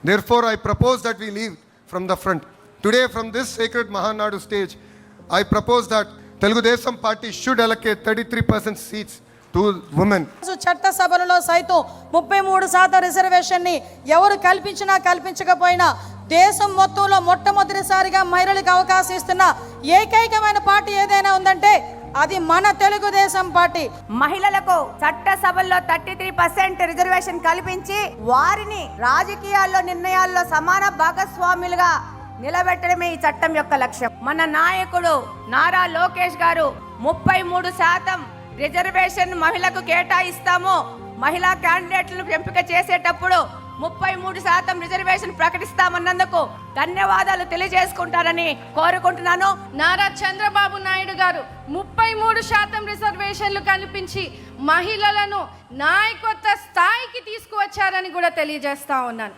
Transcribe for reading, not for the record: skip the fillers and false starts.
Therefore, I propose that we leave from the front. Today, from this sacred Mahanadu stage, I propose that Telugu Desam Party should allocate 33% seats to women. చట్టసభలలో సైతం 33% reservation ని ఎవరు కల్పించినా కల్పించకపోయినా దేశం మొత్తంలో మొట్టమొదటిసారిగా మహిళలకు అవకాశం ఇస్తున్న ఏకైకమైన పార్టీ ఏదైనా ఉందంటే అది మన తెలుగుదేశం పార్టీ. మహిళలకు చట్టసభల్లో 33% రిజర్వేషన్ కల్పించి వారిని రాజకీయాల్లో నిర్ణయాల్లో సమాన భాగస్వాములుగా నిలబెట్టడమే ఈ చట్టం యొక్క లక్ష్యం. మన నాయకుడు నారా లోకేష్ గారు 33% రిజర్వేషన్ మహిళలకు కేటాయిస్తాము, మహిళా క్యాండిడేట్లను ఎంపిక చేసేటప్పుడు 33% రిజర్వేషన్ ప్రకటిస్తామన్నందుకు ధన్యవాదాలు తెలియజేసుకుంటారని కోరుకుంటున్నాను. నారా చంద్రబాబు నాయుడు గారు 33% రిజర్వేషన్లు కల్పించి మహిళలను నాయకత్వ స్థాయికి తీసుకువచ్చారని కూడా తెలియజేస్తా ఉన్నాను.